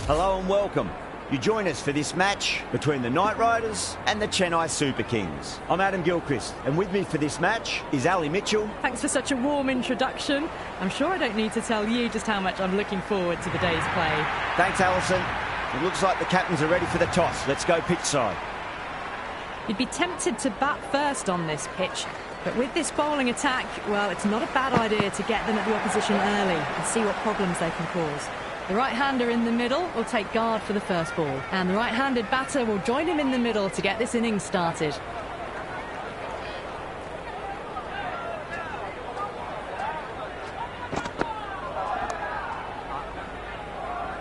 Hello and welcome. You join us for this match between the Knight Riders and the Chennai Super Kings. I'm Adam Gilchrist, and with me for this match is Ali Mitchell. Thanks for such a warm introduction. I'm sure I don't need to tell you just how much I'm looking forward to the day's play. Thanks, Alison. It looks like the captains are ready for the toss. Let's go pitch side. You'd be tempted to bat first on this pitch, but with this bowling attack, well, it's not a bad idea to get them at the opposition early and see what problems they can cause. The right-hander in the middle will take guard for the first ball, and the right-handed batter will join him in the middle to get this innings started.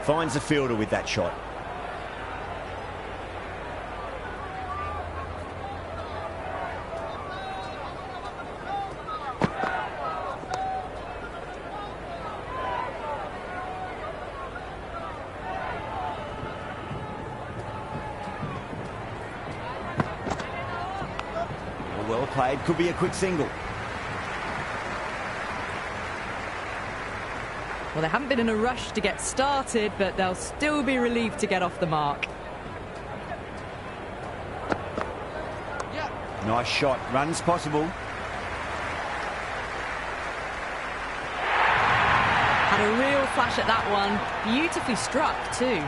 Finds the fielder with that shot. Well played, could be a quick single. Well, they haven't been in a rush to get started, but they'll still be relieved to get off the mark. Nice shot, runs possible. Had a real flash at that one, beautifully struck too.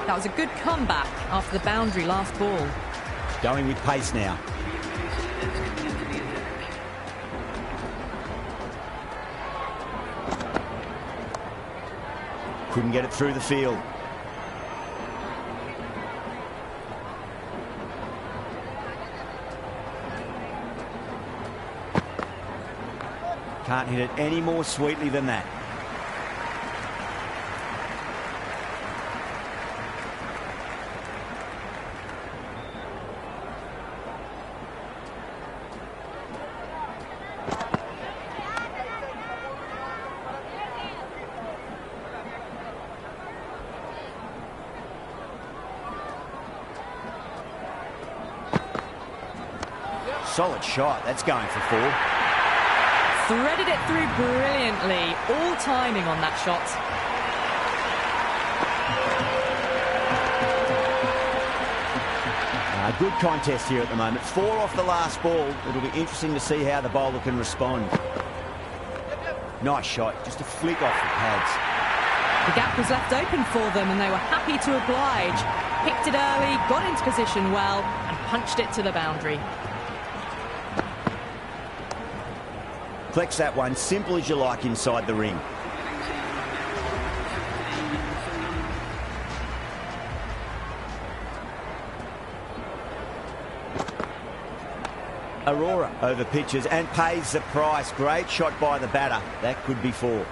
That was a good comeback after the boundary last ball. Going with pace now. Couldn't get it through the field. Can't hit it any more sweetly than that. Solid shot, that's going for 4. Threaded it through brilliantly, all timing on that shot. Good contest here at the moment. 4 off the last ball. It'll be interesting to see how the bowler can respond. Nice shot, just a flick off the pads. The gap was left open for them and they were happy to oblige. Picked it early, got into position well and punched it to the boundary. Flex that one, simple as you like inside the ring. Aurora over pitches and pays the price. Great shot by the batter. That could be 4.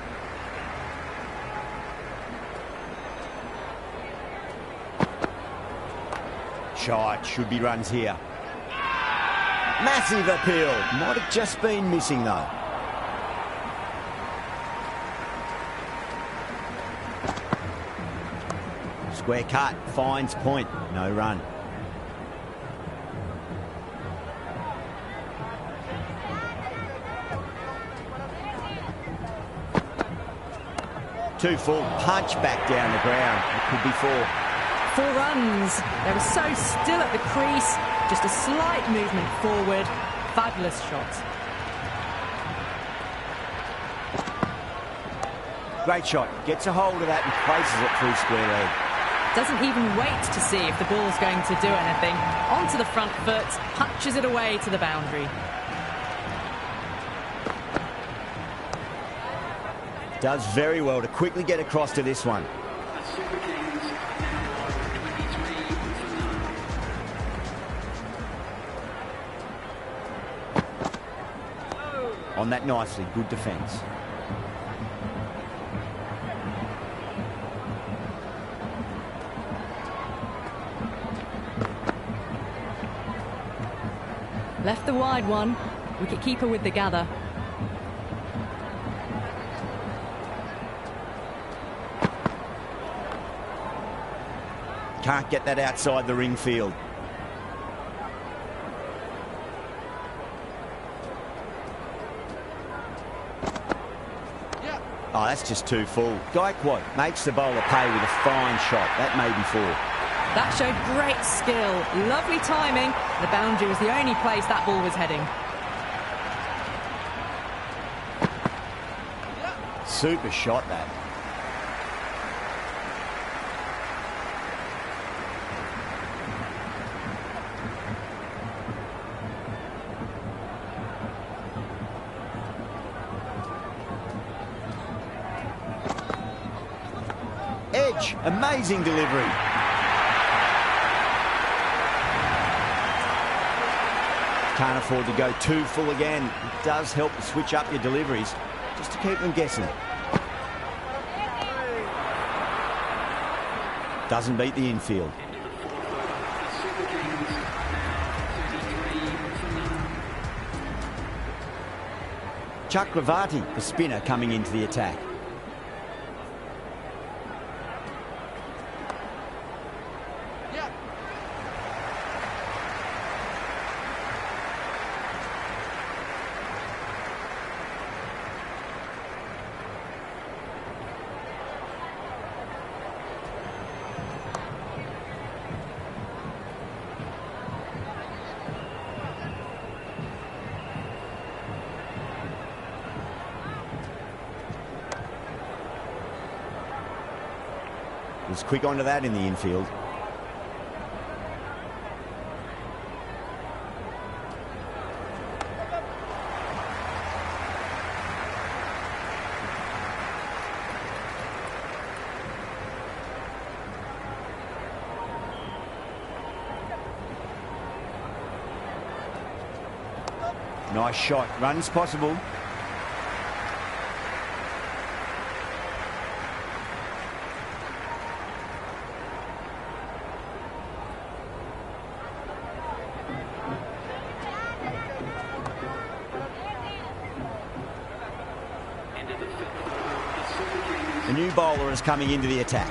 Shot, should be runs here. Massive appeal. Might have just been missing though. Square cut, finds point, no run. Two full, punch back down the ground. It could be 4. 4 runs. They were so still at the crease. Just a slight movement forward. Fabulous shot. Great shot. Gets a hold of that and places it through square leg. Doesn't even wait to see if the ball's going to do anything. Onto the front foot, punches it away to the boundary. Does very well to quickly get across to this one. On that nicely, good defence. Left the wide one. Wicket-keeper with the gather. Can't get that outside the ring field. Oh, that's just too full. Gaikwad makes the bowler pay with a fine shot. That may be 4. That showed great skill. Lovely timing. The boundary was the only place that ball was heading. Super shot, that. Edge, amazing delivery. Can't afford to go too full again. It does help to switch up your deliveries, just to keep them guessing. Doesn't beat the infield. Chakravarti, the spinner, coming into the attack. Was quick onto that in the infield. Nice shot. Runs possible. The new bowler is coming into the attack.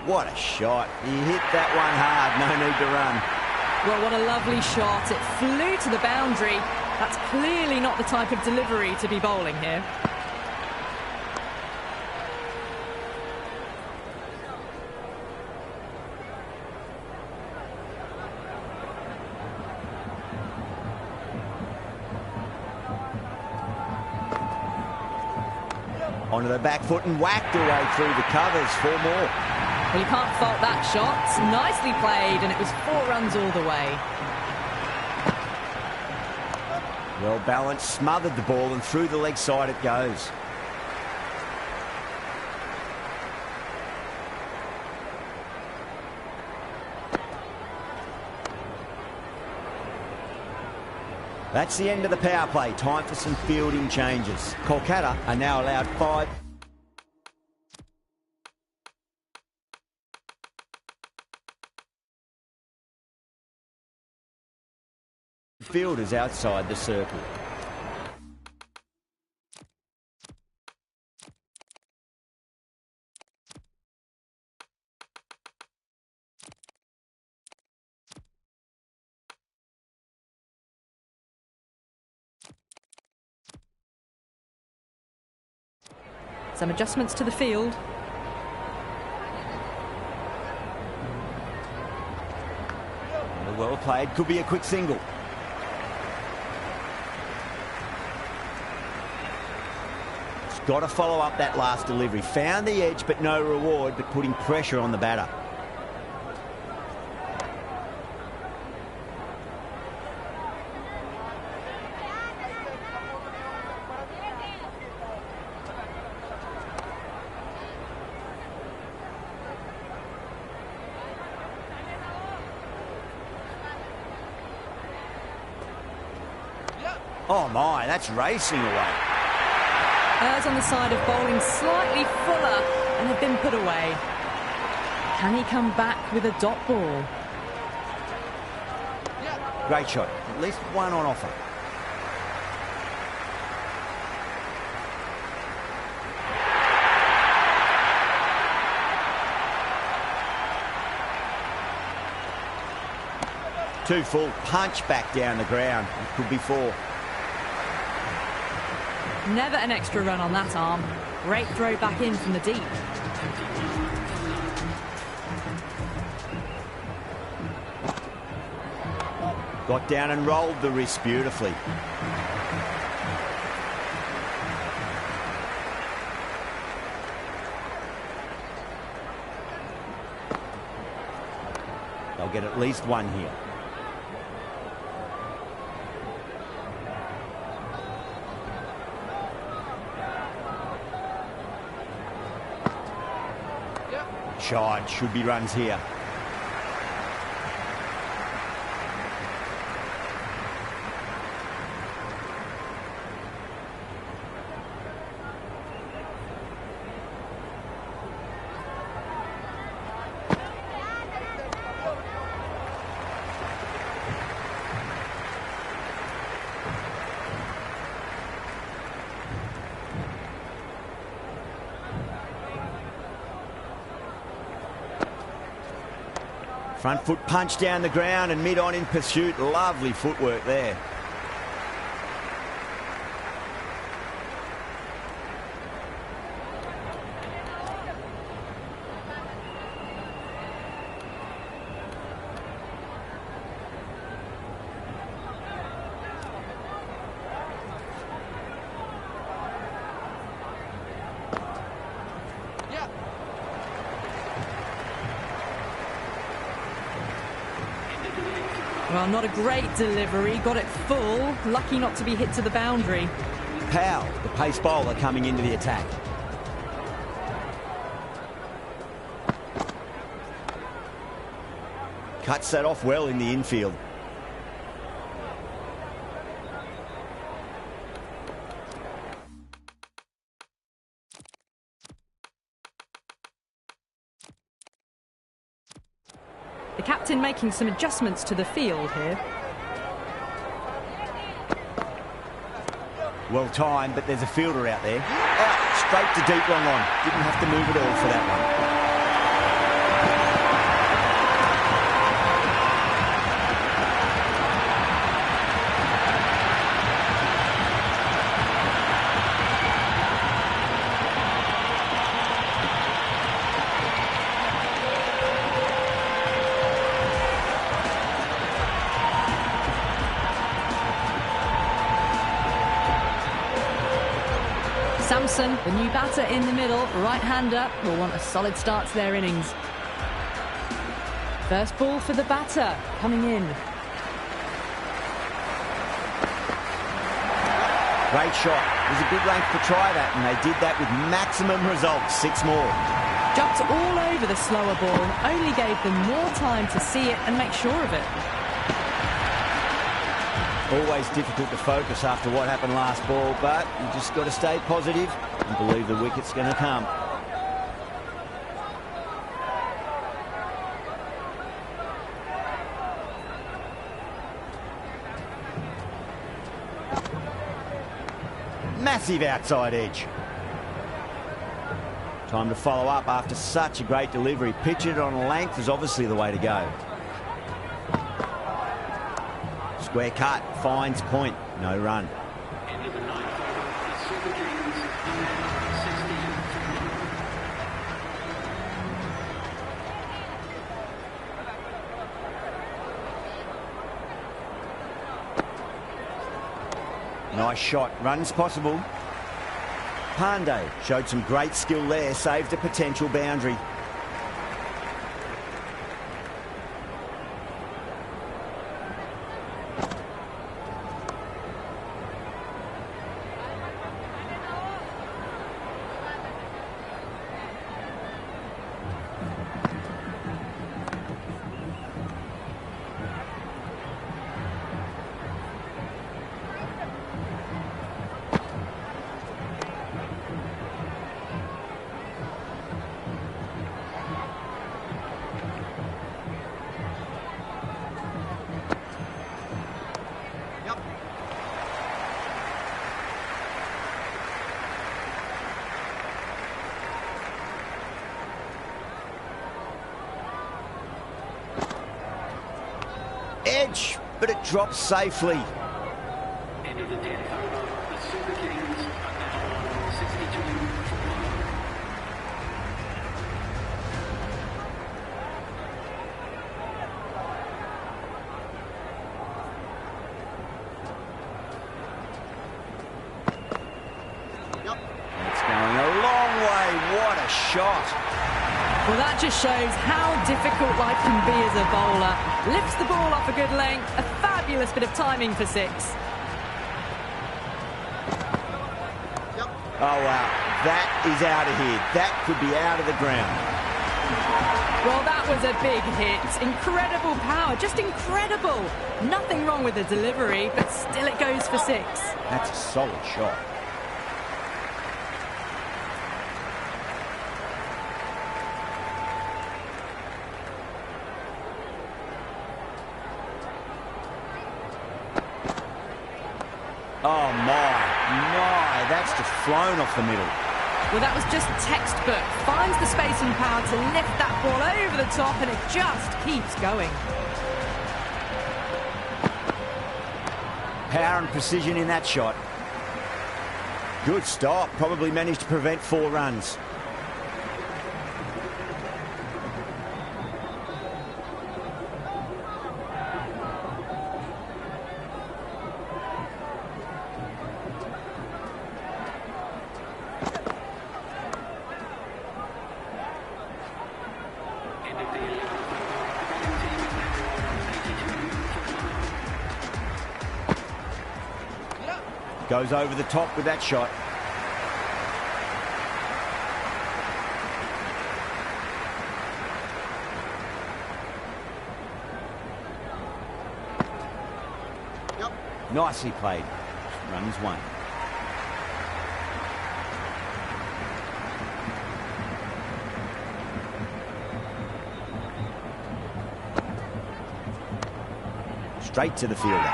What a shot. He hit that one hard. No need to run. Well, what a lovely shot. It flew to the boundary. That's clearly not the type of delivery to be bowling here. Onto the back foot and whacked away through the covers. 4 more. Well, you can't fault that shot. Nicely played, and it was 4 runs all the way. Well balanced, smothered the ball, and through the leg side it goes. That's the end of the power play. Time for some fielding changes. Kolkata are now allowed 5. Fielders outside the circle. Some adjustments to the field. Well played. Could be a quick single. Got to follow up that last delivery. Found the edge, but no reward, but putting pressure on the batter. Oh my, that's racing away. Errs on the side of bowling slightly fuller and have been put away. Can he come back with a dot ball? Great shot. At least one on offer. Too full, punch back down the ground. It could be 4. Never an extra run on that arm. Great throw back in from the deep. Got down and rolled the wrist beautifully. They'll get at least one here. Shot, should be runs here. Front foot punch down the ground and mid-on in pursuit. Lovely footwork there. Well, not a great delivery. Got it full. Lucky not to be hit to the boundary. Powell, the pace bowler, coming into the attack. Cuts that off well in the infield. The captain making some adjustments to the field here. Well timed, but there's a fielder out there. Out, straight to deep long on. Didn't have to move at all for that one. Samson, the new batter in the middle, right-hander, will want a solid start to their innings. First ball for the batter, coming in. Great shot. There's a good length to try that, and they did that with maximum results. 6 more. Jumped all over the slower ball, only gave them more time to see it and make sure of it. Always difficult to focus after what happened last ball, but you just got to stay positive and believe the wicket's going to come. Massive outside edge. Time to follow up after such a great delivery. Pitch it on length is obviously the way to go. Square cut, finds point, no run. Nice shot, runs possible. Pandey showed some great skill there, saved a potential boundary. edge, but it drops safely. End of the 10th over, the Super Kings are now 62 for 1. It's going a long way. What a shot. Well, that just shows how difficult life can be as a bowler. Lifts the ball off a good length. A fabulous bit of timing for 6. Oh, wow. That is out of here. That could be out of the ground. Well, that was a big hit. Incredible power. Just incredible. Nothing wrong with the delivery, but still it goes for 6. That's a solid shot. Oh, my, that's just flown off the middle. Well, that was just textbook. Finds the space and power to lift that ball over the top, and it just keeps going. Power and precision in that shot. Good stop. Probably managed to prevent 4 runs. Goes over the top with that shot. Nicely played. Runs 1. Straight to the fielder.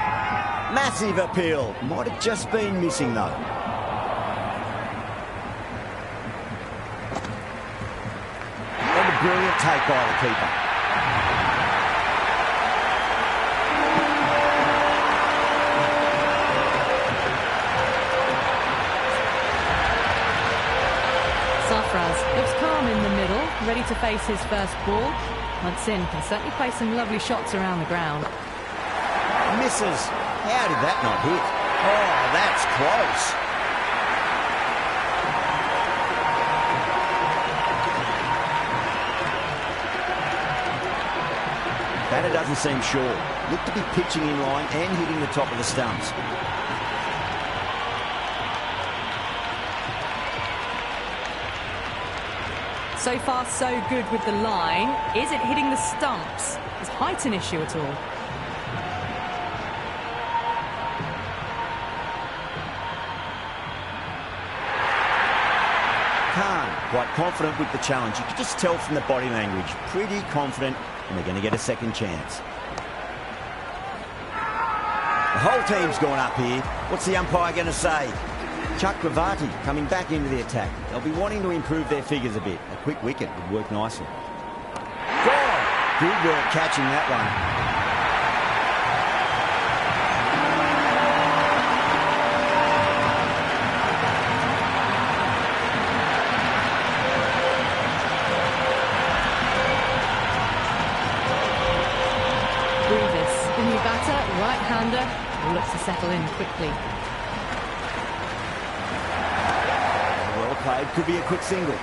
Massive appeal. Might have just been missing, though. And a brilliant take by the keeper. Sarfraz looks calm in the middle, ready to face his first ball. Once in, can certainly play some lovely shots around the ground. Misses. How did that not hit? Oh, that's close. Batter doesn't seem sure. Looked to be pitching in line and hitting the top of the stumps. So far, so good with the line. Is it hitting the stumps? Is height an issue at all? Quite confident with the challenge. You can just tell from the body language. Pretty confident, and they're going to get a second chance. The whole team's gone up here. What's the umpire going to say? Chakravarti coming back into the attack. They'll be wanting to improve their figures a bit. A quick wicket would work nicely. Gone! Good work catching that one. Right-hander looks to settle in quickly. Well played, could be a quick single.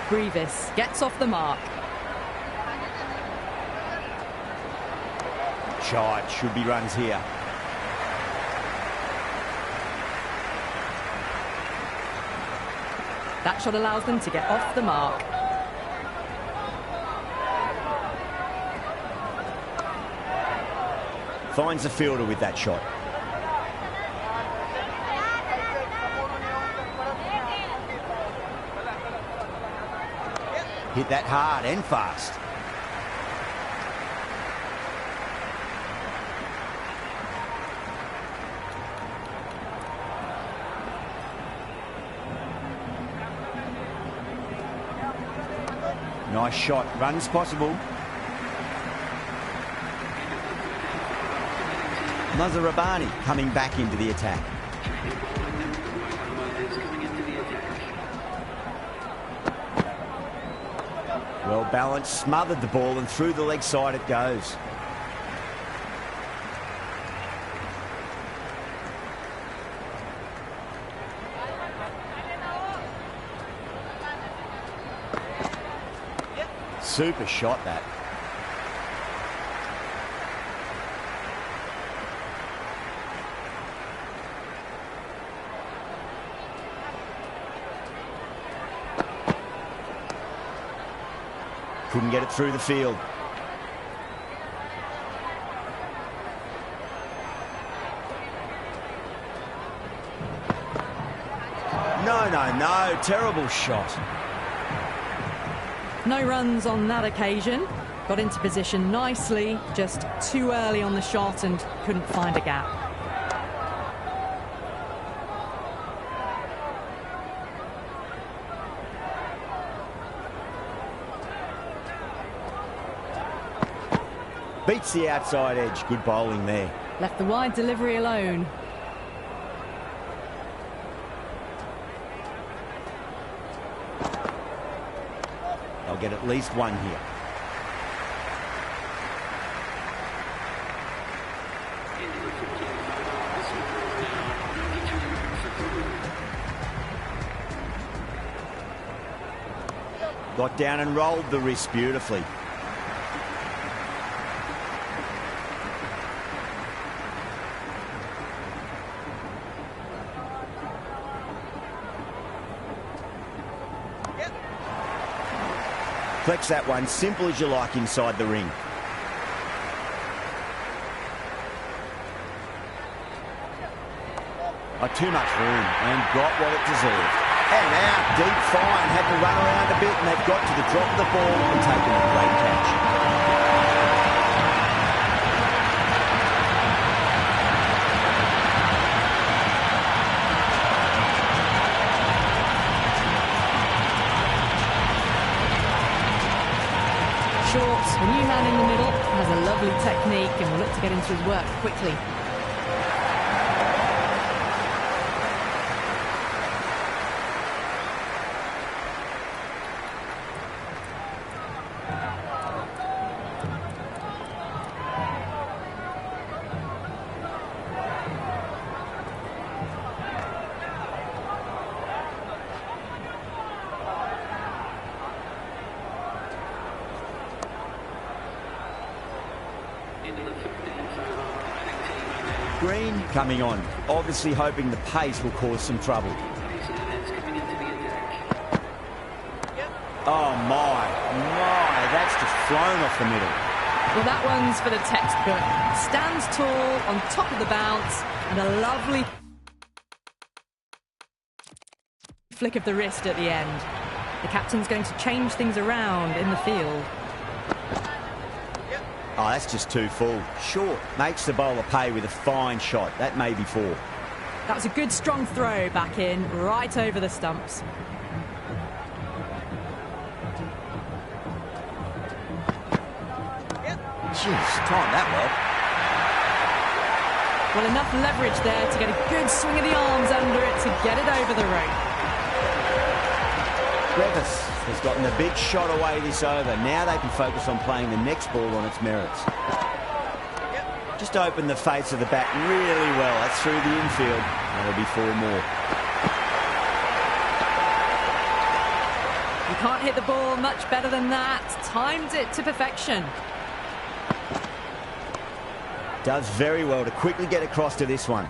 Grievous gets off the mark. Shot, should be runs here. That shot allows them to get off the mark. Finds the fielder with that shot. Hit that hard and fast. Nice shot. Runs possible. Mazarabani coming back into the attack. Well balanced, smothered the ball, and through the leg side it goes. Super shot, that. Couldn't get it through the field. No. Terrible shot. No runs on that occasion. Got into position nicely, just too early on the shot and couldn't find a gap. Beats the outside edge. Good bowling there. Left the wide delivery alone. They'll get at least one here. Got down and rolled the wrist beautifully. Flex that one, simple as you like inside the ring. Too much room and got what it deserved. And out, deep fine, had to run around a bit and they've got to the drop of the ball and taken a great catch. Short, a new man in the middle, has a lovely technique and will look to get into his work quickly. Green coming on, obviously hoping the pace will cause some trouble. Oh my, that's just flown off the middle. Well, that one's for the textbook. Stands tall on top of the bounce and a lovely flick of the wrist at the end. The captain's going to change things around in the field. Oh, that's just too full. Short. Makes the bowler pay with a fine shot. That may be four. That was a good strong throw back in, right over the stumps. Jeez, timed that well. Well, enough leverage there to get a good swing of the arms under it to get it over the rope. Griffiths has gotten a big shot away this over. Now they can focus on playing the next ball on its merits. Just opened the face of the bat really well. That's through the infield. That'll be four more. You can't hit the ball much better than that. Timed it to perfection. Does very well to quickly get across to this one.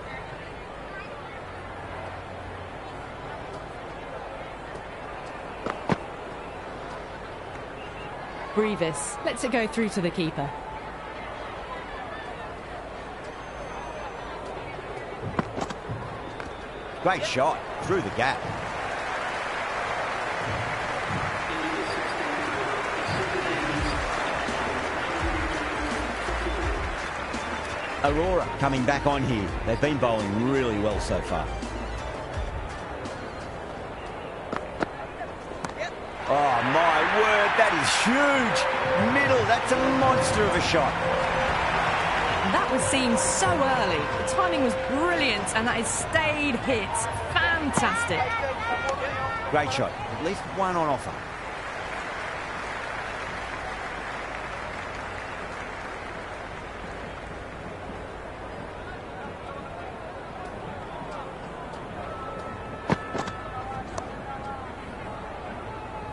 Brevis lets it go through to the keeper. Great shot through the gap. Aurora coming back on here. They've been bowling really well so far. Oh my, word, that is huge. Middle, that's a monster of a shot. That was seen so early. The timing was brilliant, and that is stayed hit. Fantastic. Great shot. At least one on offer.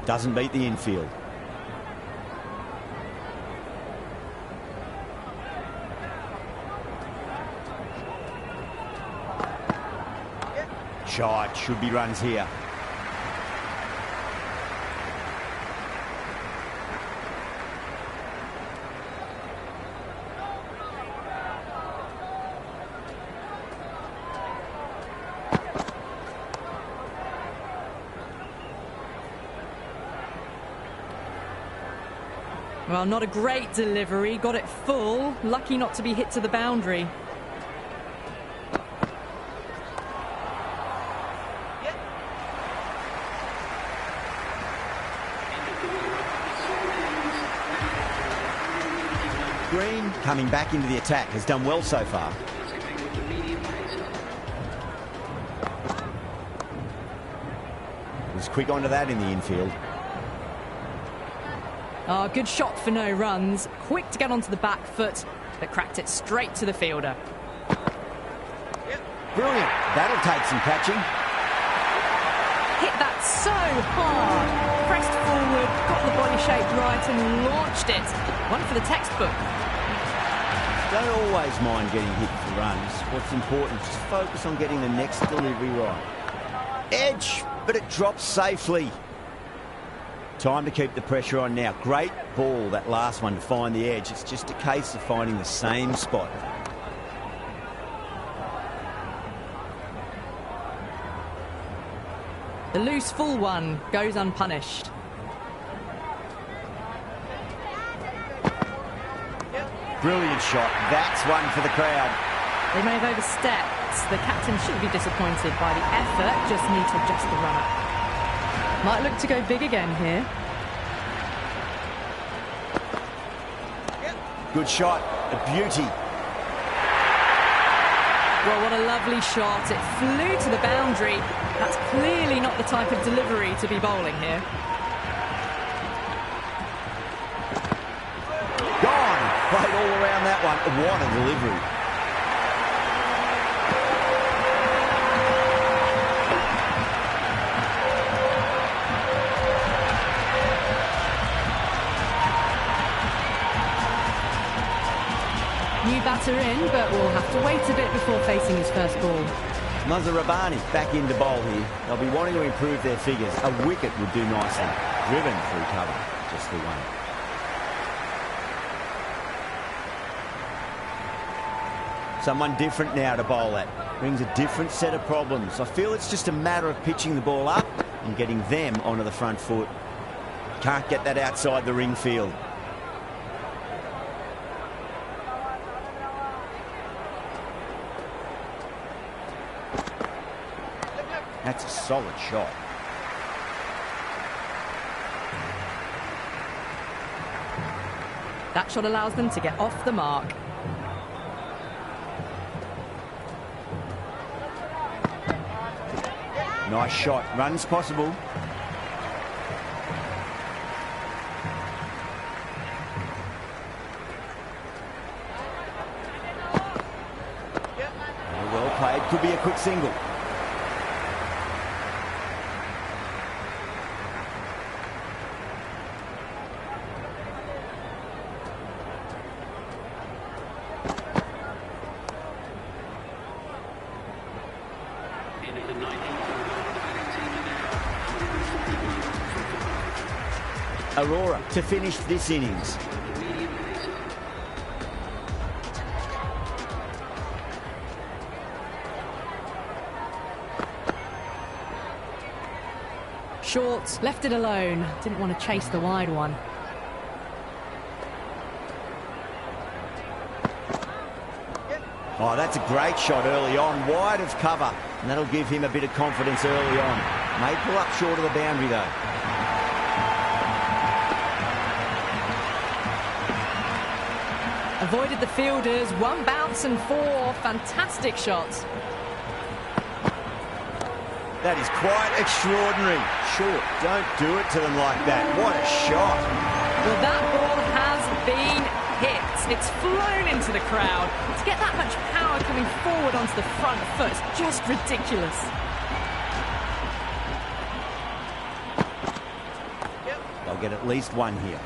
Doesn't beat the infield. Shot, should be runs here. Well, not a great delivery. Got it full. Lucky not to be hit to the boundary. Green coming back into the attack, has done well so far. Was quick onto that in the infield. Oh, good shot for no runs. Quick to get onto the back foot, but cracked it straight to the fielder. Brilliant. That'll take some catching. Hit that so hard. Pressed forward, got the body shape right and launched it. One for the textbook. Don't always mind getting hit for runs. What's important is just focus on getting the next delivery right. Edge, but it drops safely. Time to keep the pressure on now. Great ball, that last one, to find the edge. It's just a case of finding the same spot. The loose full one goes unpunished. Brilliant shot. That's one for the crowd. They may have overstepped. The captain shouldn't be disappointed by the effort, just need to adjust the run-up. Might look to go big again here. Good shot. A beauty. Well, what a lovely shot. It flew to the boundary. That's clearly not the type of delivery to be bowling here. Gone. Played all around that one. What a delivery. New batter in, but will have to wait a bit before facing his first ball. Rabani back into bowl here. They'll be wanting to improve their figures. A wicket would do nicely. Driven through cover. Just the one. Someone different now to bowl at. Brings a different set of problems. I feel it's just a matter of pitching the ball up and getting them onto the front foot. Can't get that outside the ring field. That's a solid shot. That shot allows them to get off the mark. Nice shot. Runs possible. Well played. Could be a quick single. Aurora to finish this innings. Short, left it alone. Didn't want to chase the wide one. Oh, that's a great shot early on, wide of cover, and that'll give him a bit of confidence early on. May pull up short of the boundary though. Avoided the fielders, one bounce and four. Fantastic shots. That is quite extraordinary. Short, don't do it to them like that. What a shot. Well, that ball has been hit. It's flown into the crowd. To get that much power coming forward onto the front foot, it's just ridiculous. They'll get at least one here.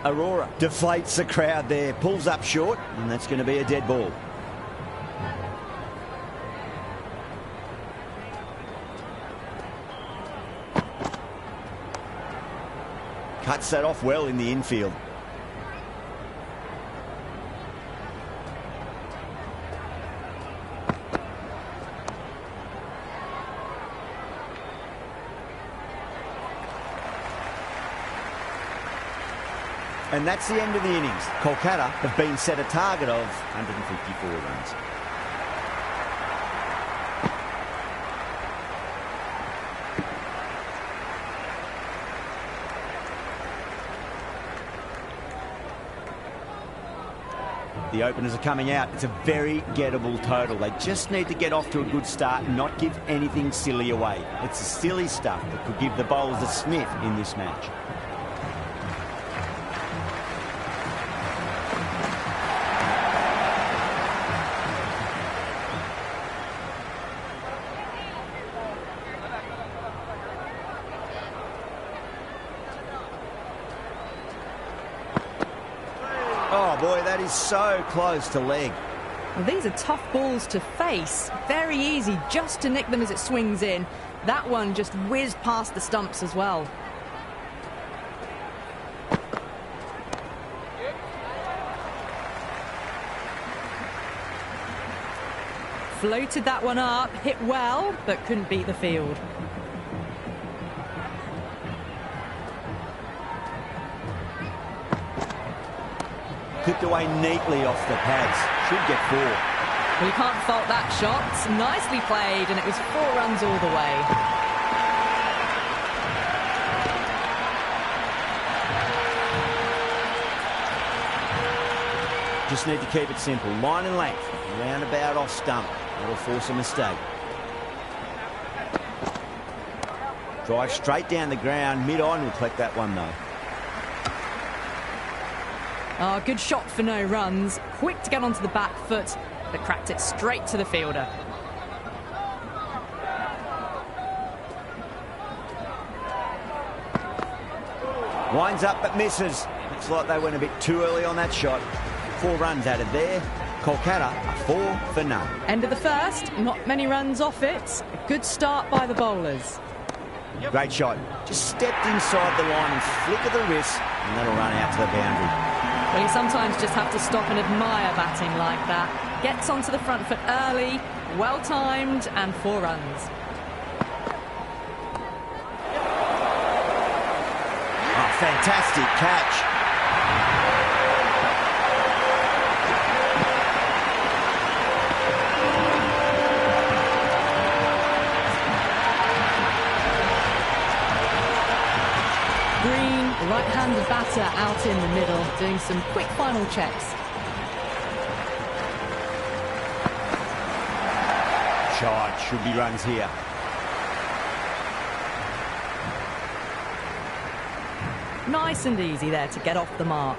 Aurora deflates the crowd there, pulls up short, and that's going to be a dead ball. Cuts that off well in the infield. And that's the end of the innings. Kolkata have been set a target of 154 runs. The openers are coming out. It's a very gettable total. They just need to get off to a good start and not give anything silly away. It's the silly stuff that could give the bowlers a sniff in this match. Oh boy, that is so close to leg. Well, these are tough balls to face. Very easy just to nick them as it swings in. That one just whizzed past the stumps as well. Floated that one up, hit well, but couldn't beat the field. Clipped away neatly off the pads. Should get 4. Well, you can't fault that shot. Nicely played, and it was 4 runs all the way. Just need to keep it simple. Line and length. Roundabout off stump. That'll force a mistake. Drive straight down the ground. Mid-on will collect that one, though. Oh, good shot for no runs. Quick to get onto the back foot, but cracked it straight to the fielder. Winds up but misses. Looks like they went a bit too early on that shot. 4 runs added there. Kolkata are 4 for none. End of the first, not many runs off it. A good start by the bowlers. Great shot. Just stepped inside the line and flick of the wrist, and that'll run out to the boundary. Well, you sometimes just have to stop and admire batting like that. Gets onto the front foot early, well-timed, and 4 runs. Oh, fantastic catch. Right-handed batter out in the middle, doing some quick final checks. Shot, should be runs here. Nice and easy there to get off the mark.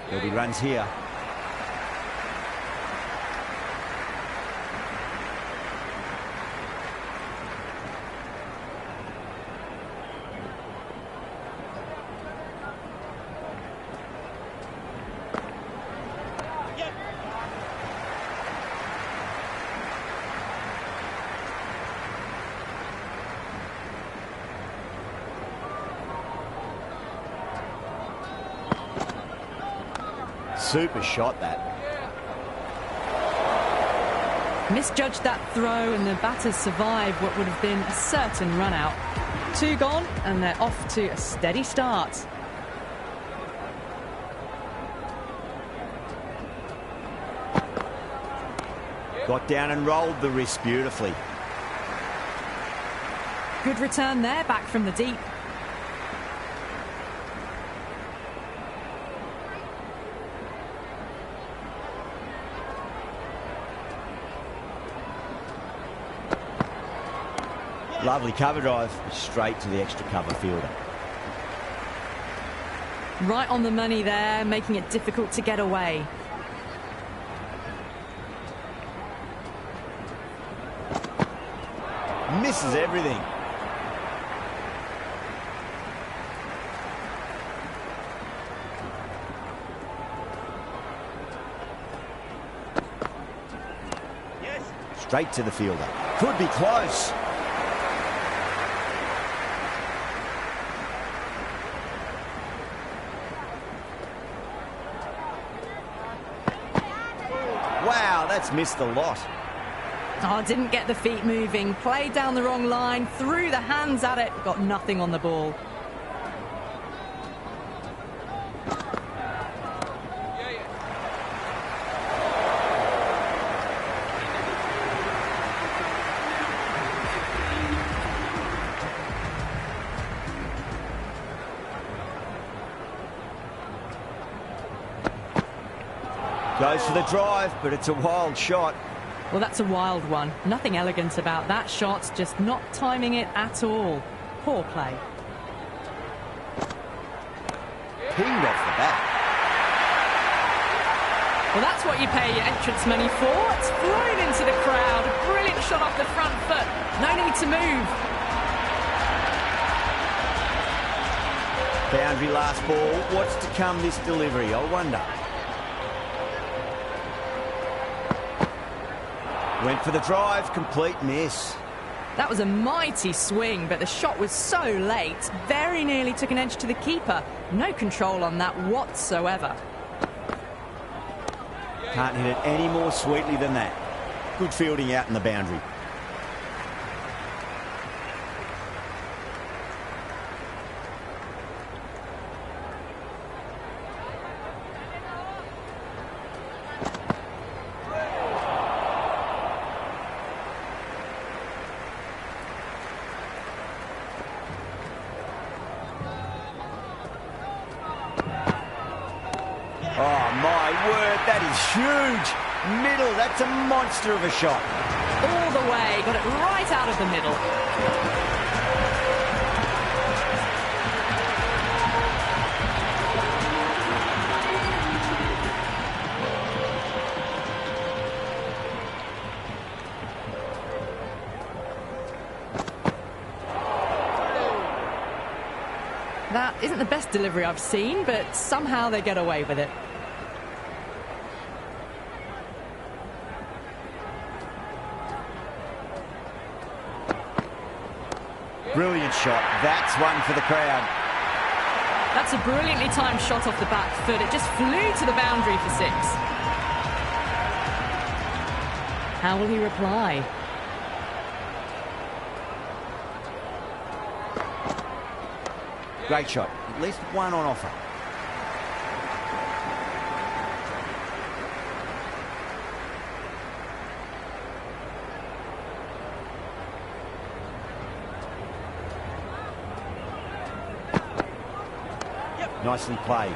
There'll be runs here. Super shot that. Misjudged that throw, and the batters survived what would have been a certain run out. 2 gone, and they're off to a steady start. Got down and rolled the wrist beautifully. Good return there, back from the deep. Lovely cover drive, straight to the extra cover fielder. Right on the money there, making it difficult to get away. Misses everything. Straight to the fielder. Could be close. Wow, that's missed a lot. Oh, didn't get the feet moving. Played down the wrong line. Threw the hands at it. Got nothing on the ball. Goes for the drive, but it's a wild shot. Well, that's a wild one. Nothing elegant about that shot, just not timing it at all. Poor play. Pinged off the bat. Well, that's what you pay your entrance money for. It's flown into the crowd. A brilliant shot off the front foot. No need to move. Boundary last ball. What's to come this delivery, I wonder. Went for the drive, complete miss. That was a mighty swing, but the shot was so late. Very nearly took an edge to the keeper. No control on that whatsoever. Can't hit it any more sweetly than that. Good fielding out in the boundary. Oh, my word, that is huge. Middle, that's a monster of a shot. All the way, got it right out of the middle. That isn't the best delivery I've seen, but somehow they get away with it. Brilliant shot. That's one for the crowd. That's a brilliantly timed shot off the back foot. It just flew to the boundary for 6. How will he reply? Great shot. At least one on offer. Nicely played.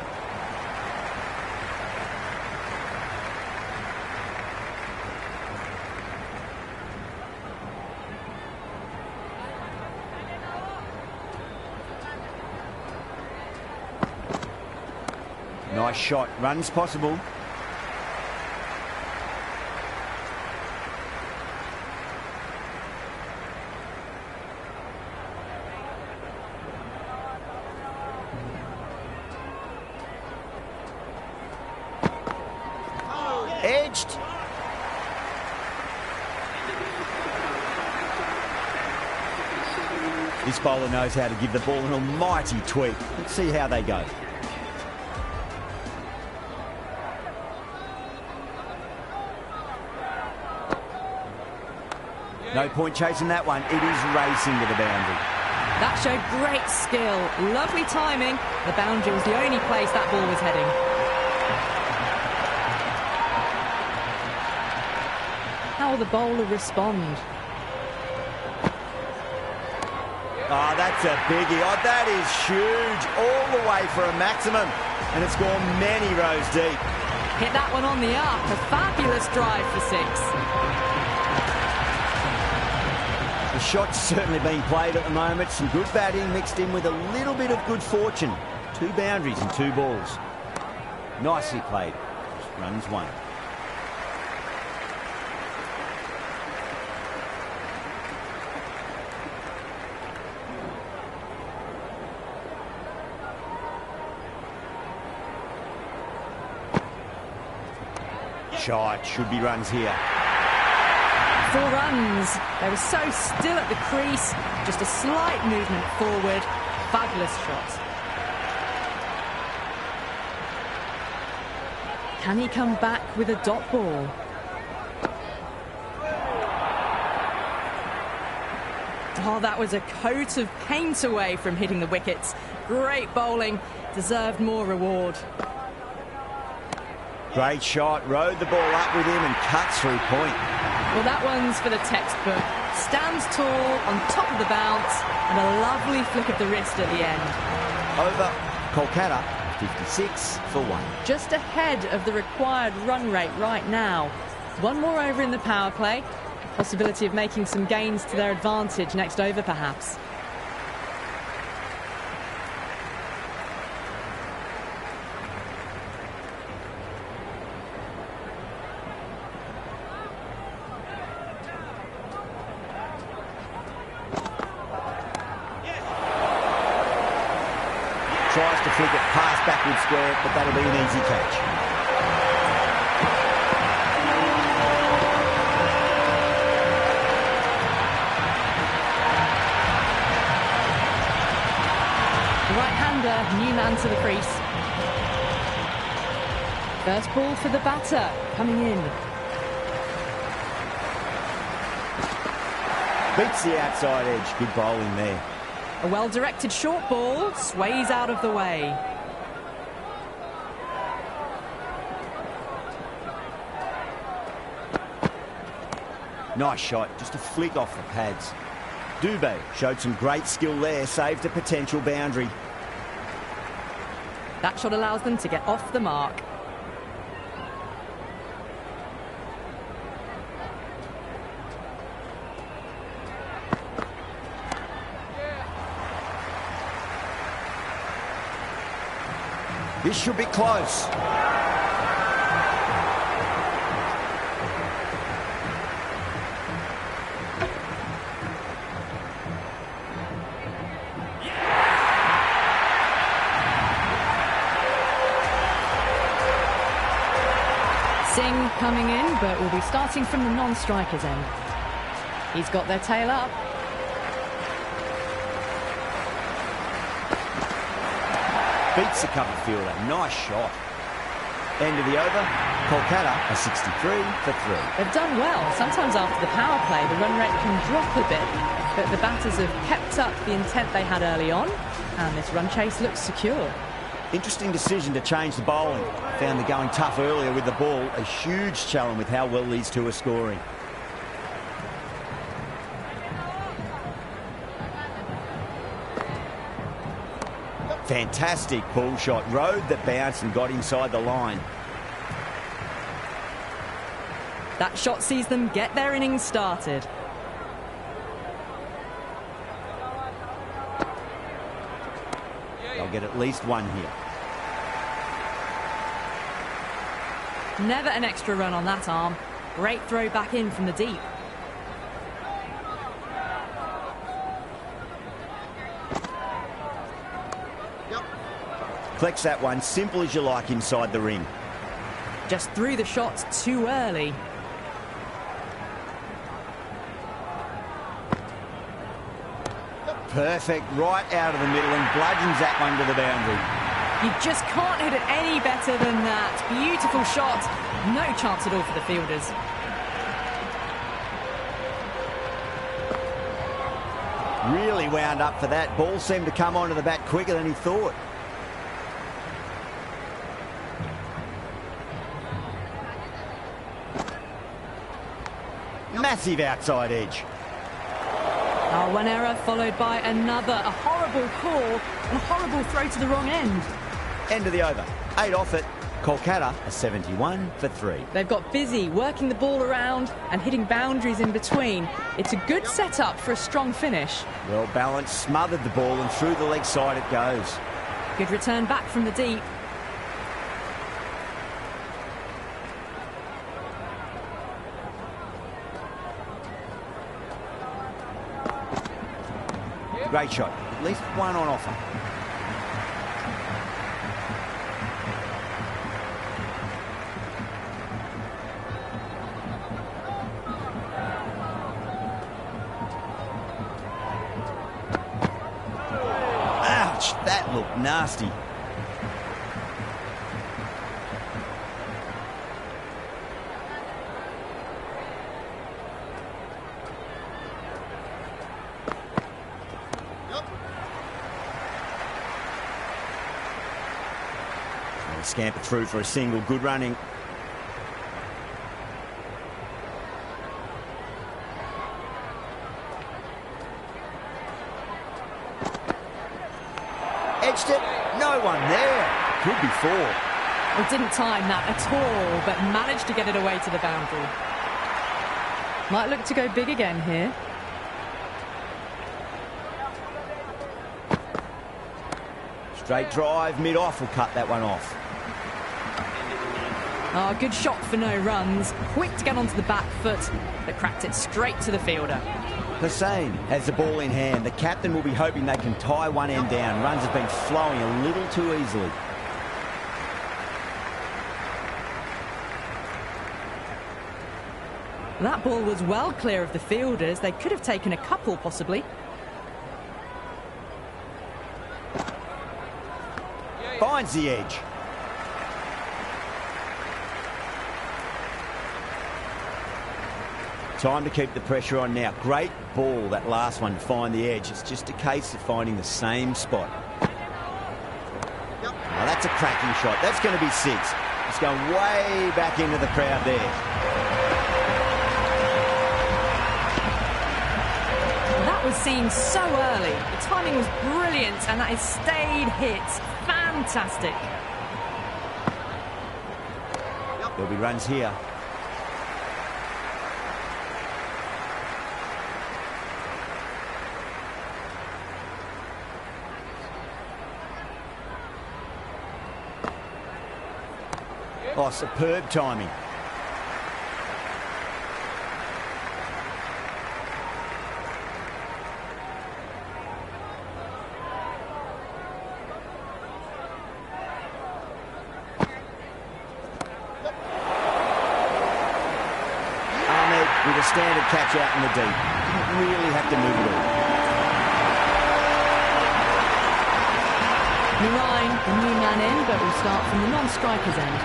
Nice shot. Runs possible. Edged. This bowler knows how to give the ball an almighty tweak. Let's see how they go. No point chasing that one. It is racing to the boundary. That showed great skill. Lovely timing. The boundary was the only place that ball was heading. How will the bowler respond? Oh, that's a biggie. Oh, that is huge. All the way for a maximum. And it's gone many rows deep. Hit that one on the up. A fabulous drive for 6. The shot's certainly being played at the moment. Some good batting mixed in with a little bit of good fortune. 2 boundaries and 2 balls. Nicely played. Runs 1. Shot. Should be runs here. 4 runs. They were so still at the crease. Just a slight movement forward. Fabulous shot. Can he come back with a dot ball? Oh, that was a coat of paint away from hitting the wickets. Great bowling. Deserved more reward. Great shot. Rode the ball up with him and cuts through point. Well, that one's for the textbook. Stands tall on top of the bounce and a lovely flick of the wrist at the end. Over Kolkata, 56 for 1. Just ahead of the required run rate right now. 1 more over in the power play. Possibility of making some gains to their advantage next over, perhaps. Tries to flick it past backward square, but that'll be an easy catch. The right-hander, new man to the crease. First ball for the batter, coming in. Beats the outside edge. Good bowling there. A well-directed short ball, sways out of the way. Nice shot, just a flick off the pads. Dubé showed some great skill there, saved a potential boundary. That shot allows them to get off the mark. This should be close. Singh coming in, but will be starting from the non-striker's end. He's got their tail up. Beats the cover fielder. Nice shot. End of the over. Kolkata are 63 for 3. They've done well. Sometimes after the power play, the run rate can drop a bit, but the batters have kept up the intent they had early on, and this run chase looks secure. Interesting decision to change the bowling. Found the going tough earlier with the ball. A huge challenge with how well these two are scoring. Fantastic pull shot. Rode that bounce and got inside the line. That shot sees them get their innings started. They'll get at least 1 here. Never an extra run on that arm. Great throw back in from the deep. Collects that one, simple as you like, inside the ring. Just threw the shots too early. Perfect, right out of the middle and bludgeons that one to the boundary. You just can't hit it any better than that. Beautiful shot. No chance at all for the fielders. Really wound up for that. Ball seemed to come onto the bat quicker than he thought. Massive outside edge. Oh, one error followed by another. A horrible call and a horrible throw to the wrong end. End of the over. 8 off it. Kolkata are 71 for 3. They've got busy working the ball around and hitting boundaries in between. It's a good setup for a strong finish. Well balanced, smothered the ball and through the leg side it goes. Good return back from the deep. Great shot. At least one on offer. Ouch, that looked nasty. Scamper through for a single. Good running. Edged it. No one there. Could be 4. Well, didn't time that at all, but managed to get it away to the boundary. Might look to go big again here. Straight drive, mid-off will cut that one off. Oh, good shot for no runs. Quick to get onto the back foot, but cracked it straight to the fielder. Hussain has the ball in hand. The captain will be hoping they can tie one end down. Runs have been flowing a little too easily. That ball was well clear of the fielders. They could have taken a couple, possibly. Finds the edge. Time to keep the pressure on now. Great ball, that last one, to find the edge. It's just a case of finding the same spot. Now that's a cracking shot. That's going to be 6. It's going way back into the crowd there. That was seen so early. The timing was brilliant, and that is stayed hit. Fantastic. There'll be runs here. Oh, superb timing. With a standard catch out in the deep. Didn't really have to move it all. Narine, the new man in, but will start from the non-striker's end.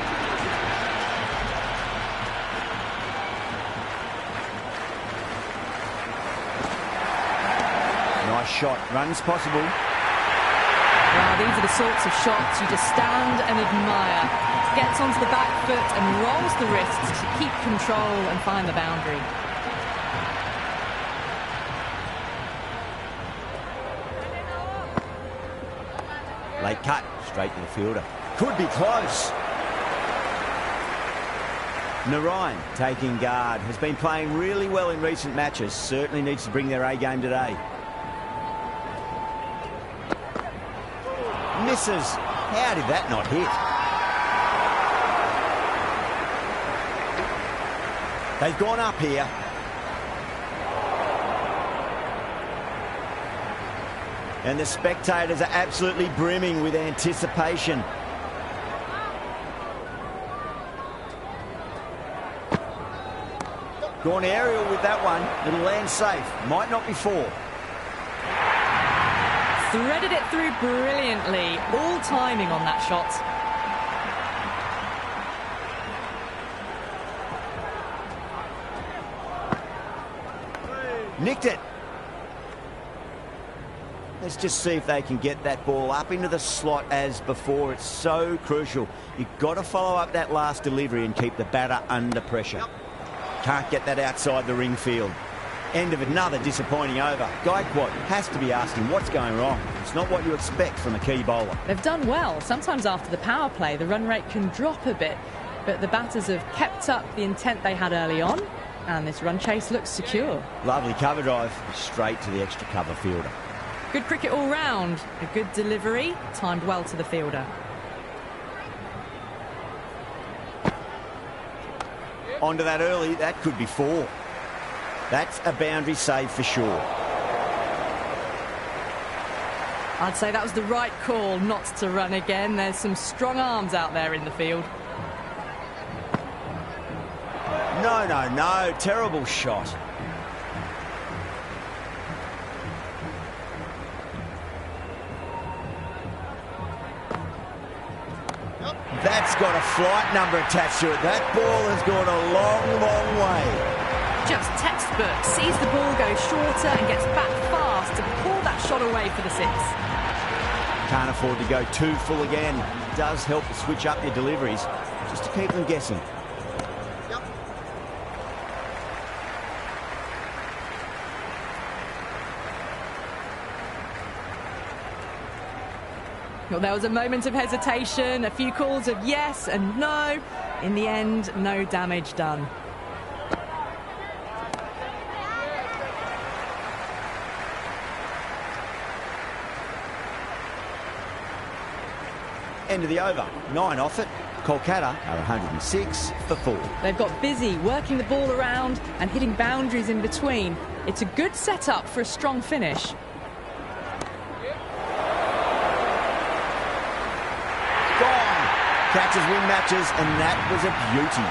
Nice shot. Runs possible. Wow, these are the sorts of shots you just stand and admire. Gets onto the back foot and rolls the wrists to keep control and find the boundary. Late cut, straight to the fielder. Could be close. Narine taking guard. Has been playing really well in recent matches. Certainly needs to bring their A game today. Misses. How did that not hit? They've gone up here. And the spectators are absolutely brimming with anticipation. Gone aerial with that one. It'll land safe. Might not be 4. Threaded it through brilliantly. All timing on that shot. Nicked it. Let's just see if they can get that ball up into the slot as before. It's so crucial. You've got to follow up that last delivery and keep the batter under pressure. Can't get that outside the ring field. End of another disappointing over. Gaikwad has to be asking what's going wrong. It's not what you expect from a key bowler. They've done well. Sometimes after the power play, the run rate can drop a bit, but the batters have kept up the intent they had early on, and this run chase looks secure. Lovely cover drive, straight to the extra cover fielder. Good cricket all round. A good delivery, timed well to the fielder. Onto that early, that could be 4. That's a boundary save for sure. I'd say that was the right call not to run again. There's some strong arms out there in the field. No, terrible shot. That's got a flight number attached to it. That ball has gone a long, long way. Just textbook. Sees the ball go shorter and gets back fast to pull that shot away for the 6. Can't afford to go too full again. It does help to switch up your deliveries just to keep them guessing. Well, there was a moment of hesitation, a few calls of yes and no. In the end, no damage done. End of the over. 9 off it. Kolkata are 106 for 4. They've got busy working the ball around and hitting boundaries in between. It's a good setup for a strong finish. Catches win matches, and that was a beauty.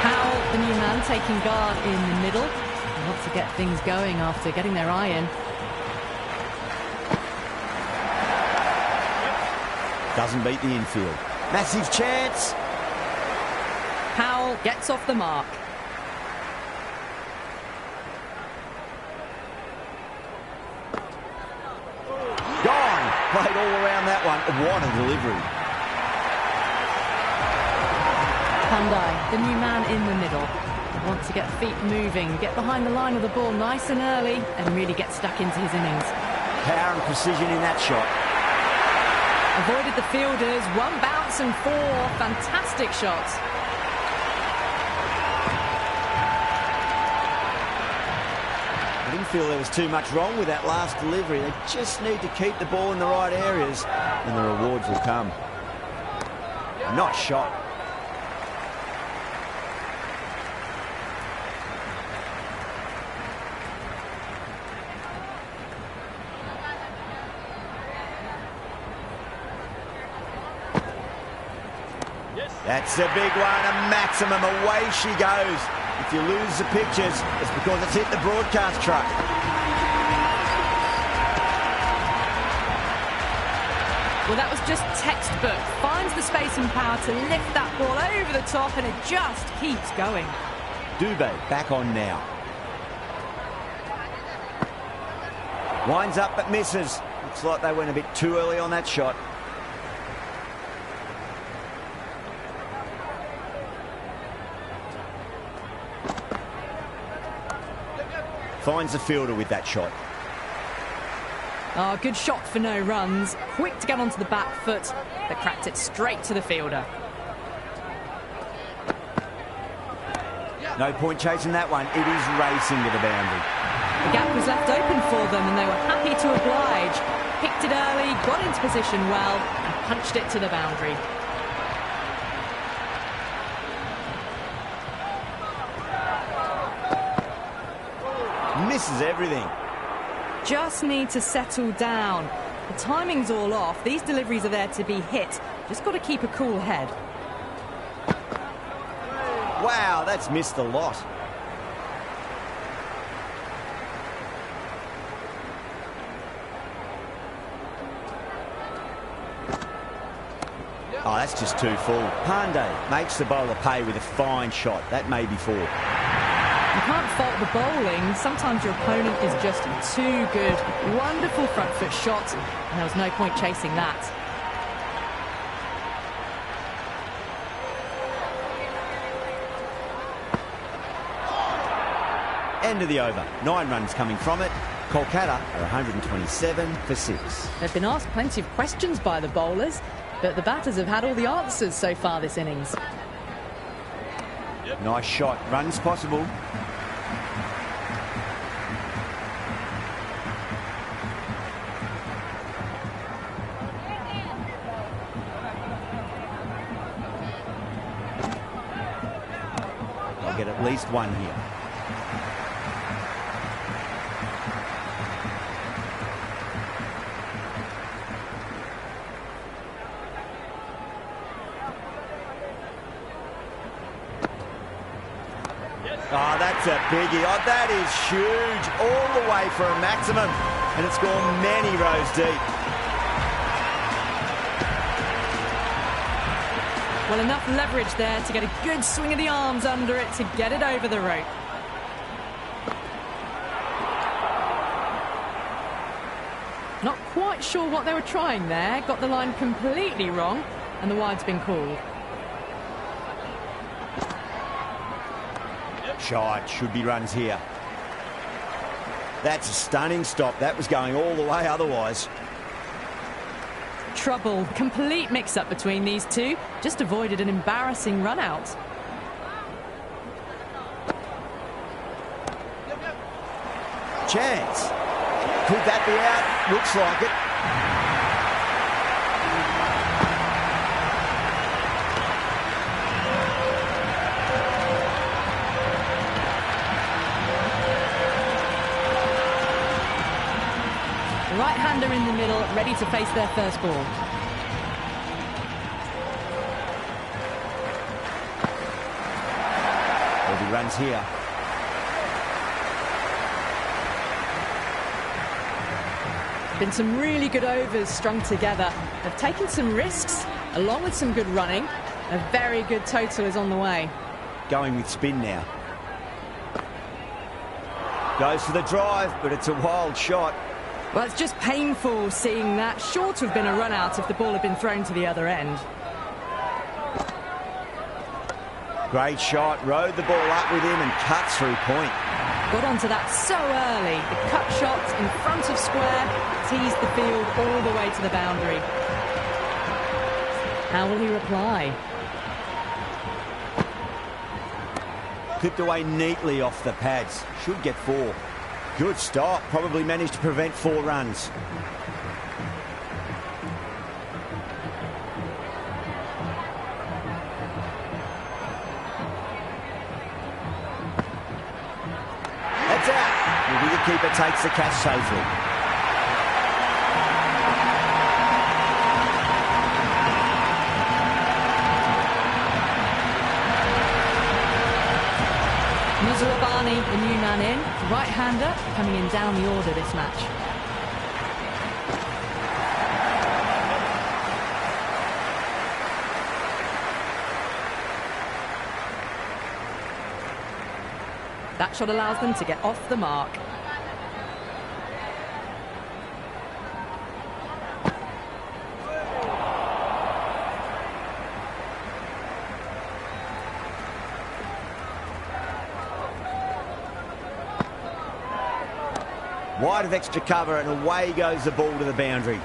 Powell, the new man, taking guard in the middle. He wants to get things going after getting their eye in. Doesn't beat the infield. Massive chance. Powell gets off the mark. Played all around that one. What a delivery. Pandai, the new man in the middle. He wants to get feet moving, get behind the line of the ball nice and early, and really get stuck into his innings. Power and precision in that shot. Avoided the fielders, 1 bounce and 4. Fantastic shots. I didn't feel there was too much wrong with that last delivery. They just need to keep the ball in the right areas and the rewards will come. Not shot. That's a big one, a maximum. Away she goes. If you lose the pictures, it's because it's hit the broadcast truck. Well, that was just textbook. Finds the space and power to lift that ball over the top, and it just keeps going. Dubé back on now. Winds up but misses. Looks like they went a bit too early on that shot. Finds the fielder with that shot. Oh, good shot for no runs. Quick to get onto the back foot, but cracked it straight to the fielder. No point chasing that one. It is racing to the boundary. The gap was left open for them, and they were happy to oblige. Picked it early, got into position well, and punched it to the boundary. Misses everything. Just need to settle down. The timing's all off. These deliveries are there to be hit. Just got to keep a cool head. Wow, that's missed a lot. Oh, that's just too full. Pandey makes the bowler pay with a fine shot. That may be 4. You can't fault the bowling. Sometimes your opponent is just too good. Wonderful front foot shot, and there was no point chasing that. End of the over. 9 runs coming from it. Kolkata are 127 for 6. They've been asked plenty of questions by the bowlers, but the batters have had all the answers so far this innings. Nice shot. Runs possible. They'll get at least 1 here. Oh, that's a biggie. Oh, that is huge. All the way for a maximum. And it's gone many rows deep. Well, enough leverage there to get a good swing of the arms under it to get it over the rope. Not quite sure what they were trying there. Got the line completely wrong, and the wide's been called. Shot. Should be runs here. That's a stunning stop. That was going all the way otherwise. Trouble. Complete mix-up between these two. Just avoided an embarrassing run-out. Chance. Could that be out? Looks like it. Right-hander in the middle, ready to face their first ball. There'll be runs here. Been some really good overs strung together. They've taken some risks, along with some good running. A very good total is on the way. Going with spin now. Goes for the drive, but it's a wild shot. Well, it's just painful seeing that. Sure to have been a run-out if the ball had been thrown to the other end. Great shot. Rode the ball up with him and cut through point. Got onto that so early. The cut shot in front of square teased the field all the way to the boundary. How will he reply? Clipped away neatly off the pads. Should get 4. Good stop. Probably managed to prevent 4 runs. That's out. The wicketkeeper takes the catch safely. Nuzulabani, the new man in, right-hander, coming in down the order this match. That shot allows them to get off the mark. Wide of extra cover and away goes the ball to the boundary.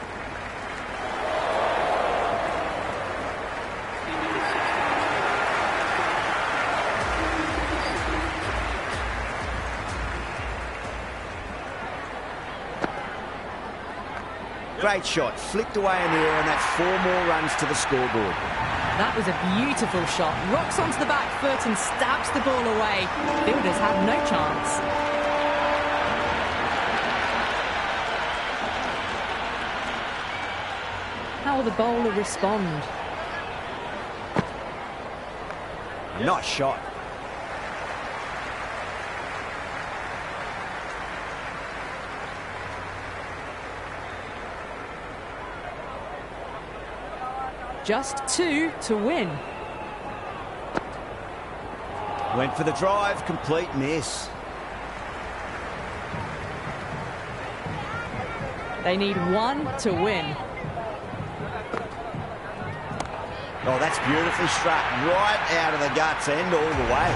Great shot, flicked away in the air, and that's 4 more runs to the scoreboard. That was a beautiful shot. Rocks onto the back foot and stabs the ball away. Fielders have no chance. How will the bowler respond? Nice shot. Just 2 to win. Went for the drive, complete miss. They need 1 to win. Oh, that's beautifully struck right out of the guts end all the way.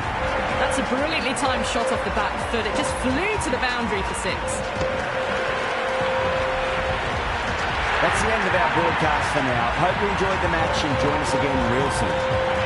That's a brilliantly timed shot off the back foot. It just flew to the boundary for 6. That's the end of our broadcast for now. Hope you enjoyed the match and join us again real soon.